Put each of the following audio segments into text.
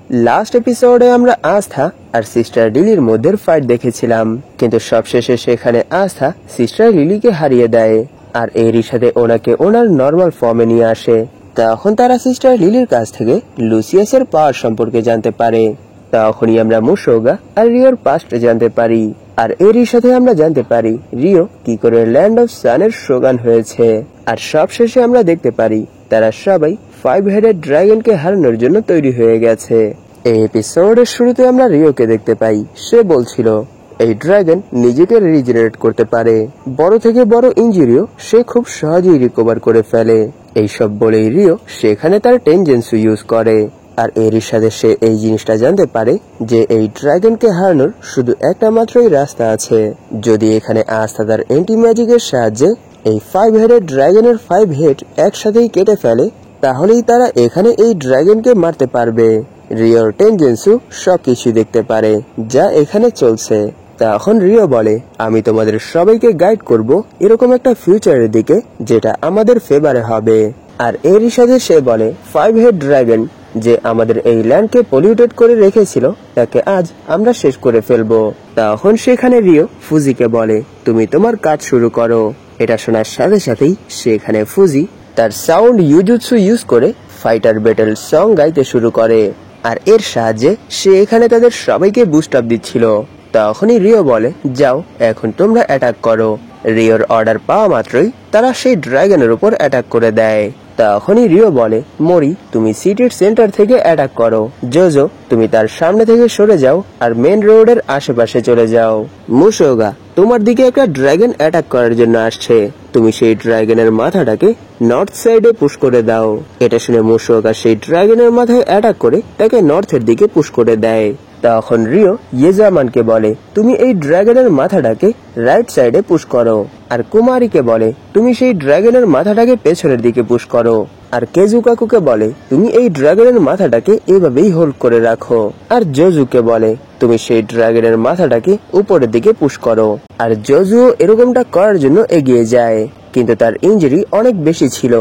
Last এপিসোডে আমরা আস্থা আর সিস্টার লিলির মধ্যে ফাইট দেখেছিলাম, কিন্তু সবশেষে সেখানে আস্থা সিস্টার লিলিকে হারিয়ে দেয় আর এরই সাথে ওনাকে ওনার নর্মাল ফর্মে নিয়ে আসে। তখন তারা সিস্টার লিলির কাছ থেকে লুসিয়াসের পাওয়ার সম্পর্কে জানতে পারে। তখনই আমরা মুশোগা আর রিওর পাস্ট জানতে পারি, আর এরই সাথে আমরা জানতে পারি রিও কি করে ল্যান্ড অফ সানের শোগান হয়েছে। আর সবশেষে আমরা দেখতে পারি তারা সবাই 5 হেডেড ড্রাগনকে হারানোর জন্য তৈরি হয়ে গেছে। এই এপিসোডের শুরুতে আমরা রিওকে দেখতে পাই, সে বলছিল এই ড্রাগন নিজেকে রিজেনারেট করতে পারে, বড় থেকে বড় ইনজুরিও সে খুব সহজেই রিকভার করে ফেলে। এইসব বলেই রিও সেখানে তার টেনজেন্সু ইউজ করে। আর এরই সাথে সে এই জিনিসটা জানতে পারে যে এই ড্রাগনকে হারানোর শুধু একটা মাত্রই রাস্তা আছে, যদি এখানে আস্থা তার এন্টি ম্যাজিকের সাহায্যে এই 5 হেডেড ড্রাগনের 5 হেড একসাথেই কেটে ফেলে, তাহলেই তারা এখানে এই ড্রাগনকে মারতে পারবে। রিওর টেনজেন্সু সবকিছু দেখতে পারে যা এখানে চলছে। তখন রিও বলে, আমি তোমাদের সবাইকে গাইড করব এরকম একটা ফিউচারের দিকে যেটা আমাদের ফেভারে হবে। আর এরই সাথে সে বলে 5 হেড ড্রাগন যে আমাদের এই ল্যান্ডকে পলিউটেড করে রেখেছিল তাকে আজ আমরা শেষ করে ফেলবো। তখন সেখানে রিও ফুজিকে বলে, তুমি তোমার কাজ শুরু করো। এটা শোনার সাথে সাথেই সেখানে ফুজি তার সাউন্ড ইউজুৎসু ইউজ করে ফাইটার ব্যাটল সং গাইতে শুরু করে, আর এর সাহায্যে সে এখানে তাদের সবাইকে বুস্ট আপ দিচ্ছিল। তখনই রিও বলে, যাও এখন তোমরা অ্যাটাক করো। রিওর অর্ডার পাওয়া মাত্রই তারা সেই ড্রাগনের উপর অ্যাটাক করে দেয়। তখনই রিও বলে, মরি তুমি সিটির সেন্টার থেকে অ্যাটাক করো, জোজো তুমি তার সামনে থেকে সরে যাও আর মেন রোডের আশেপাশে চলে যাও। মুশোগা তোমার দিকে একটা ড্রাগন অ্যাটাক করার জন্য আসছে, তুমি সেই ড্রাগনের মাথাটাকে নর্থ সাইডে পুশ করে দাও। এটা শুনে মুশোগা সেই ড্রাগনের মাথায় অ্যাটাক করে তাকে নর্থের দিকে পুশ করে দেয়। তখন রিও ইয়েজামানকে বলে, তুমি এই ড্রাগনের মাথাটাকে রাইট সাইডে পুশ করো। আর কুমারীকে বলে, তুমি সেই ড্রাগনের মাথাটাকে পেছনের দিকে পুশ করো। আর কেজুকাকুকে বলে, তুমি এই ড্রাগনের মাথাটাকে এভাবেই হোল্ড করে রাখো। আর জোজুকে বলে, তুমি সেই ড্রাগনের মাথাটাকে উপরের দিকে পুশ করো। আর জোজুও এরকমটা করার জন্য এগিয়ে যায়, কিন্তু তার ইনজুরি অনেক বেশি ছিল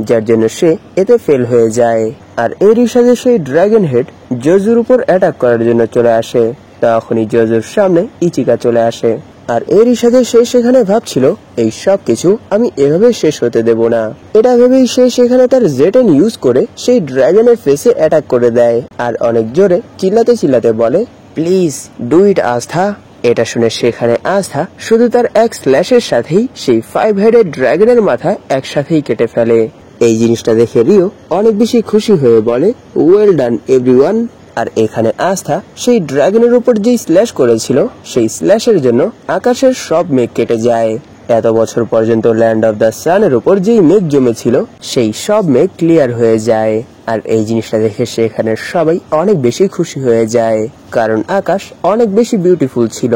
যার জন্য সে এতে ফেল হয়ে যায়। আর এরই সাথে সেই ড্রাগন হেড জোজুর উপর অ্যাটাক করার জন্য চলে আসে। তখনই জোজুর সামনে ইচিকা চলে আসে, আর এরই সাথে সে সেখানে ভাবছিল এই সব কিছু আমি এভাবে শেষ হতে দেব না। এটা ভেবেই সে সেখানে তার জেটেন ইউজ করে সেই ড্রাগনের ফেসে অ্যাটাক করে দেয় আর অনেক জোরে চিল্লাতে চিল্লাতে বলে, প্লিজ ডু ইট আস্থা। এটা শুনে সেখানে আস্থা শুধু তার এক স্ল্যাশের সাথেই সেই 5 হেডেড ড্রাগনের মাথা একসাথেই কেটে ফেলে। এই জিনিসটা দেখে রিও অনেক বেশি খুশি হয়ে বলে, ওয়েল ডান এভরিওয়ান। আর এখানে আস্থা সেই ড্রাগনের উপর যেই স্ল্যাশ করেছিল সেই স্ল্যাশের জন্য আকাশের সব মেঘ কেটে যায়। এত বছর পর্যন্ত ল্যান্ড অফ দ্য সানের উপর যেই মেঘ জমেছিল সেই সব মেঘ ক্লিয়ার হয়ে যায়। আর এই জিনিসটা দেখে সেখানে সবাই অনেক বেশি খুশি হয়ে যায়, কারণ আকাশ অনেক বেশি বিউটিফুল ছিল।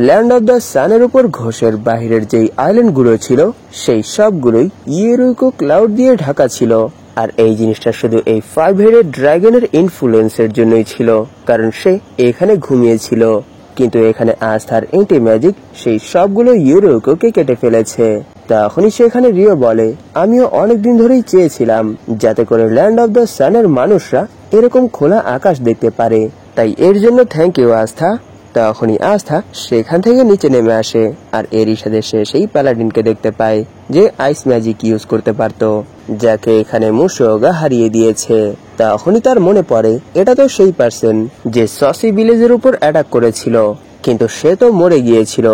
ল্যান্ড অফ দ্য সানের উপর ঘোষের বাহিরের যেই আইল্যান্ড গুলো ছিল সেই সবগুলোই ইয়েরুকো ক্লাউড দিয়ে ঢাকা ছিল। আর এই জিনিসটা শুধু এই 5 হেডেড ড্রাগনের ইনফ্লুয়েন্সের জন্যই ছিল, কারণ সে এখানে ঘুমিয়েছিল। কিন্তু এখানে আস্থার এন্টি ম্যাজিক সেই সবগুলো ইউরোকোকে কেটে ফেলেছে। তখনই সেখানে রিও বলে, আমিও অনেকদিন ধরেই চেয়েছিলাম যাতে করে ল্যান্ড অফ দ্য সানের মানুষরা এরকম খোলা আকাশ দেখতে পারে, তাই এর জন্য থ্যাংক ইউ আস্থা। তখনই আস্থা সেখান থেকে নিচে নেমে আসে, আর এরই সাথে সে সেই প্যালাডিনকে দেখতে পায় যে আইস ম্যাজিক ইউজ করতে পারত, যাকে এখানে মুশোগা হারিয়ে দিয়েছে। তখনই তার মনে পড়ে এটা তো সেই পার্সন যে সসি ভিলেজের উপর অ্যাটাক করেছিল, কিন্তু সে তো মরে গিয়েছিল।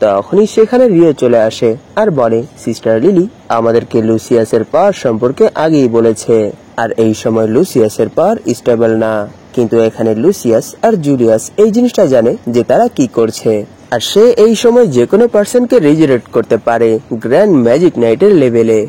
তখনই সেখানে রিও চলে আসে আর বলে, সিস্টার লিলি আমাদেরকে লুসিয়াসের পাওয়ার সম্পর্কে আগেই বলেছে, আর এই সময় লুসিয়াসের পাওয়ার স্টেবল না, কিন্তু এখানে লুসিয়াস আর জুলিয়াস এই জিনিসটা জানে যে তারা কি করছে, আর সে এই সময় যে কোনো পার্সনকে রিজেনারেট করতে পারে গ্র্যান্ড ম্যাজিক নাইটের লেভেলে।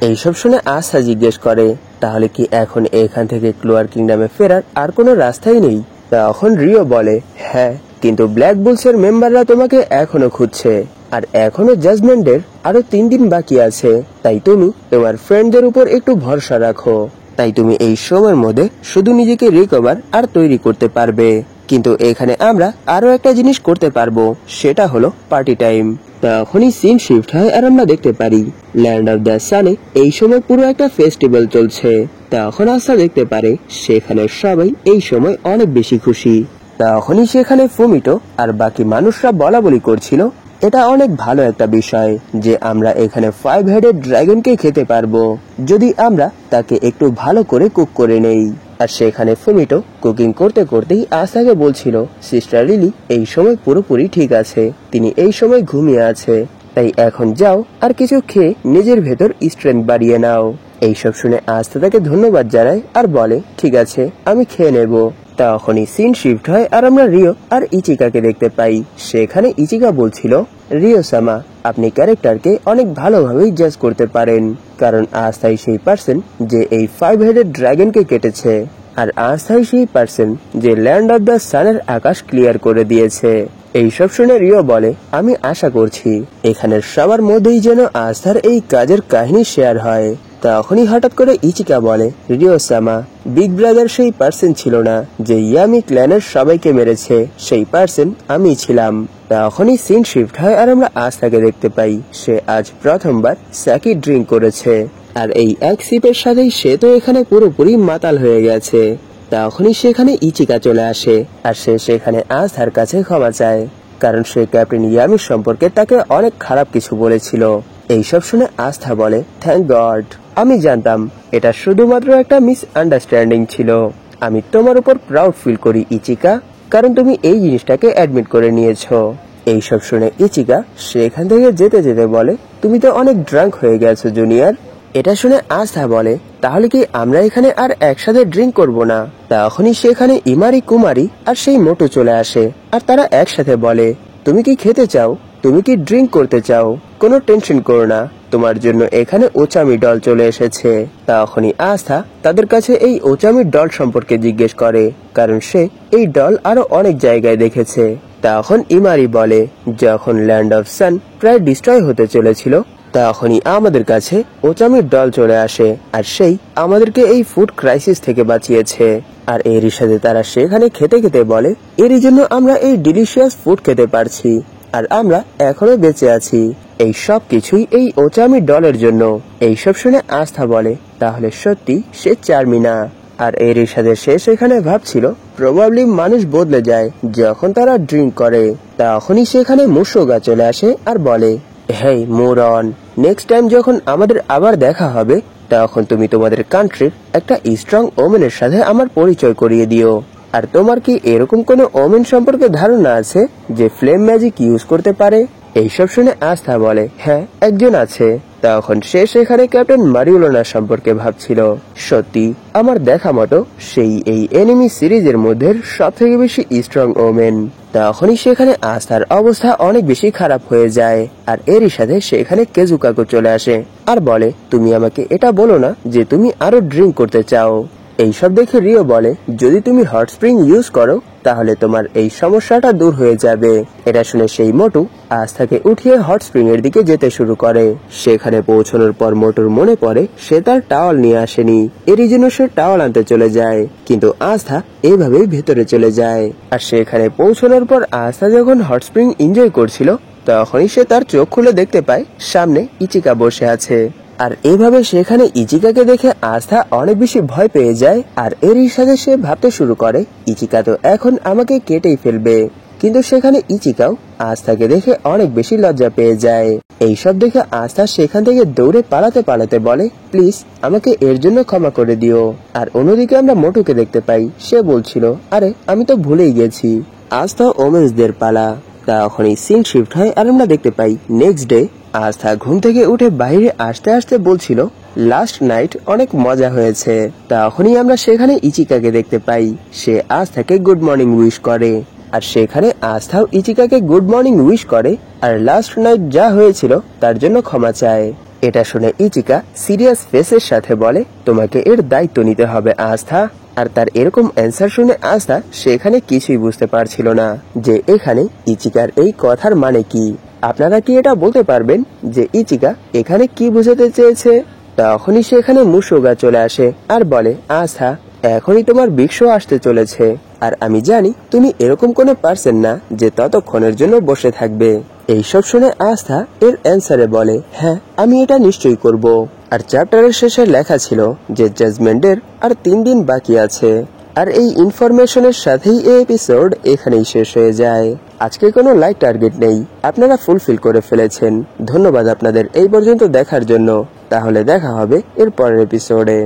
এইসব শুনে আস্থা জিজ্ঞেস করে, তাহলে কি এখন এখান থেকে ক্লোয়ার কিংডমে ফেরার আর কোনো রাস্তাই নেই? তখন রিও বলে, হ্যাঁ, কিন্তু ব্ল্যাক বুলসের মেম্বাররা তোমাকে এখনো খুঁজছে, আর এখনো জাজমেন্টের আরো 3 দিন বাকি আছে, তাই তুমি তোমার ফ্রেন্ডদের উপর একটু ভরসা রাখো। তাই তুমি এই সময়ের মধ্যে শুধু নিজেকে রিকভার আর তৈরি করতে পারবে। কিন্তু এখানে আমরা আরো একটা জিনিস করতে পারবো, সেটা হলো পার্টি টাইম। তখনই সিন শিফট হয় আর আমরা দেখতে পারি ল্যান্ড অফ দ্য সানে এই সময় পুরো একটা ফেস্টিভ্যাল চলছে। তখন আস্থা দেখতে পারে সেখানে সবাই এই সময় অনেক বেশি খুশি। তখনই সেখানে ফুমিটো আর বাকি মানুষরা বলা বলি করছিল এটা অনেক ভালো একটা বিষয় যে আমরা এখানে 5 হেডেড ড্রাগনকে খেতে পারবো যদি আমরা তাকে একটু ভালো করে কুক করে নেই। আর সেখানে ফুমিটো কুকিং করতে করতেই আসাকে বলছিল সিস্টার লিলি এই সময় পুরোপুরি ঠিক আছে, তিনি এই সময় ঘুমিয়ে আছে, তাই এখন যাও আর কিছু খেয়ে নিজের ভেতর স্ট্রেংথ বাড়িয়ে নাও। এইসব শুনে আস্থা তাকে ধন্যবাদ জানায় আর বলে ঠিক আছে আমি খেয়ে নেব। তখনই সিন শিফট হয় আর আমরা রিও আর ইচিকাকে দেখতে পাই। সেখানে ইচিকা বলছিল রিও সামা আপনি ক্যারেক্টারকে অনেক ভালোভাবেই জাজ করতে পারেন, কারণ আস্থাই সেই পার্সন যে এই 5 হেডেড ড্রাগনকে কেটেছে, আর আস্থাই সেই পার্সন যে ল্যান্ড অফ দ্য সানের আকাশ ক্লিয়ার করে দিয়েছে। এইসব শুনে রিও বলে আমি আশা করছি এখানের সবার মধ্যেই যেন আস্থার এই কাজের কাহিনী শেয়ার হয়। তখনই হঠাৎ করে ইচিকা বলে রিও সামা বিগ ব্রাদার সেই পার্সন ছিল না যে ইয়ামি ক্ল্যানের সবাইকে মেরেছে, সেই পার্সন আমি ছিলাম। তখনই সিন শিফট হয় আর আমরা আস্থাকে দেখতে পাই সে আজ প্রথমবার স্যাকি ড্রিঙ্ক করেছে, আর এই এক সিপের সাথেই সে তো এখানে পুরোপুরি মাতাল হয়ে গেছে। তখনই সেখানে ইচিকা চলে আসে আর সে সেখানে আস্থার কাছে ক্ষমা চায়, কারণ সে ক্যাপ্টেন ইয়ামির সম্পর্কে তাকে অনেক খারাপ কিছু বলেছিল। এইসব শুনে আস্থা বলে থ্যাংক গড, আমি জানতাম এটা শুধুমাত্র একটা মিস আন্ডারস্ট্যান্ডিং ছিল। আমি তোমার উপর প্রাউড ফিল করি ইচিকা, কারণ তুমি এই জিনিসটাকে অ্যাডমিট করে নিয়েছো। এইসব শুনে ইচিকা সেখান থেকে যেতে যেতে বলে তুমি তো অনেক ড্রাঙ্ক হয়ে গেছো জুনিয়র। এটা শুনে আস্থা বলে তাহলে কি আমরা এখানে আর একসাথে ড্রিঙ্ক করব না? তখনই সেখানে ইমারি কুমারি আর সেই মোটু চলে আসে আর তারা একসাথে বলে তুমি কি খেতে চাও, তুমি কি ড্রিঙ্ক করতে চাও? কোনো টেনশন করো না, তোমার জন্য এখানে ওচামি ডল চলে এসেছে। তখনই আস্থা তাদের কাছে এই ওচামির ডল সম্পর্কে জিজ্ঞেস করে, কারণ সে এই ডল আরো অনেক জায়গায় দেখেছে। তখন ইমারি বলে যখন ল্যান্ড অফ সান প্রায় ডিস্ট্রয় হতে চলেছিল তখনই আমাদের কাছে ওচামির ডল চলে আসে, আর সেই আমাদেরকে এই ফুড ক্রাইসিস থেকে বাঁচিয়েছে। আর এরই সাথে তারা সেখানে খেতে খেতে বলে এরই জন্য আমরা এই ডিলিশিয়াস ফুড খেতে পারছি আর আমরা এখনো বেঁচে আছি, এই সব কিছুই এই ওচামি ডলের জন্য। এইসব শুনে আস্থা বলে তাহলে সত্যি সে চার্মিনা। আর এরই সাথে সে সেখানে ভাবছিল প্রবাবলি মানুষ বদলে যায় যখন তারা ড্রিঙ্ক করে। তখনই সেখানে মুশোগা চলে আসে আর বলে হেই মোরন, নেক্সট টাইম যখন আমাদের আবার দেখা হবে তখন তুমি তোমাদের কান্ট্রির একটা স্ট্রং ওমেনের সাথে আমার পরিচয় করিয়ে দিও। আর তোমার কি এরকম কোনো ওমেন সম্পর্কে ধারণা আছে যে ফ্লেম ম্যাজিক ইউজ করতে পারে? এইসব শুনে আস্থা বলে হ্যাঁ একজন আছে। তখন সে সেখানে ক্যাপ্টেন মারিওলোনা সম্পর্কে ভাবছিল, সত্যি আমার দেখা মতো সেই এই এনিমি সিরিজের মধ্যে সব থেকে বেশি স্ট্রং ওমেন। তখনই সেখানে আস্থার অবস্থা অনেক বেশি খারাপ হয়ে যায় আর এরই সাথে সেখানে কেজুকাকু চলে আসে আর বলে তুমি আমাকে এটা বলো না যে তুমি আরো ড্রিঙ্ক করতে চাও। এইসব দেখে রিও বলে যদি তুমি হট স্প্রিং ইউজ করো তাহলে তোমার এই সমস্যাটা দূর হয়ে যাবে। এটা শুনে সেই মোটু আস্থাকে উঠিয়ে হট স্প্রিং এর দিকে যেতে শুরু করে। সেখানে পৌঁছানোর পর মোটুর মনে পড়ে সে তার টাওয়াল নিয়ে আসেনি, এরই জন্য সে টাওয়াল আনতে চলে যায়, কিন্তু আস্থা এভাবেই ভেতরে চলে যায়। আর সেখানে পৌঁছানোর পর আস্থা যখন হট স্প্রিং এনজয় করছিল তখনই সে তার চোখ খুলে দেখতে পায় সামনে ইচিকা বসে আছে। আর এভাবে সেখানে ইচিকাকে দেখে আস্থা অনেক বেশি ভয় পেয়ে যায় আর এরই সাথে সে ভাবতে শুরু করে ইচিকা তো এখন আমাকে কেটেই ফেলবে। কিন্তু সেখানে ইচিকাও আস্থাকে দেখে অনেক বেশি লজ্জা পেয়ে যায়। এইসব দেখে আস্থা সেখান থেকে দৌড়ে পালাতে পালাতে বলে প্লিজ আমাকে এর জন্য ক্ষমা করে দিও। আর অন্যদিকে আমরা মোটুকে দেখতে পাই সে বলছিল আরে আমি তো ভুলেই গেছি আস্থা ওমেন্সদের পালা। তখনই সিন শিফট হয় আর আমরা দেখতে পাই নেক্সট ডে আস্থা ঘুম থেকে উঠে বাইরে আসতে আসতে বলছিল লাস্ট নাইট অনেক মজা হয়েছে। তখনই আমরা সেখানে ইচিকাকে দেখতে পাই সে আস্থাকে গুড মর্নিং উইশ করে আর সেখানে আস্থাও ইচিকাকে গুড মর্নিং উইশ করে আর লাস্ট নাইট যা হয়েছিল তার জন্য ক্ষমা চায়। এটা শুনে ইচিকা সিরিয়াস ফেসের সাথে বলে তোমাকে এর দায়িত্ব নিতে হবে আস্থা। আর তার এরকম অ্যান্সার শুনে আস্থা সেখানে কিছুই বুঝতে পারছিল না যে এখানে ইচিকার এই কথার মানে কি। আপনারা কি এটা বলতে পারবেন যে ইচিকা এখানে কি বোঝাতে চেয়েছে? তখনই সেখানে মুশোগা চলে আসে আর বলে আস্থা এখনই তোমার বিগ শো আসতে চলেছে, আর আমি জানি তুমি এরকম কোনো পার্সন না যে ততক্ষণের জন্য বসে থাকবে। এইসব শুনে আস্থা এর অ্যান্সারে বলে, হ্যাঁ আমি এটা নিশ্চয়ই করব। আর চ্যাপ্টারের শেষে লেখা ছিল যে জাজমেন্টের আর 3 দিন বাকি আছে। আর এই ইনফরমেশনের সাথেই এই এপিসোড এখানেই শেষ হয়ে যায়। আজকে কোনো লাইক টার্গেট নেই, আপনারা ফুলফিল করে ফেলেছেন। ধন্যবাদ আপনাদের এই পর্যন্ত দেখার জন্য। তাহলে দেখা হবে এর পরের এপিসোডে।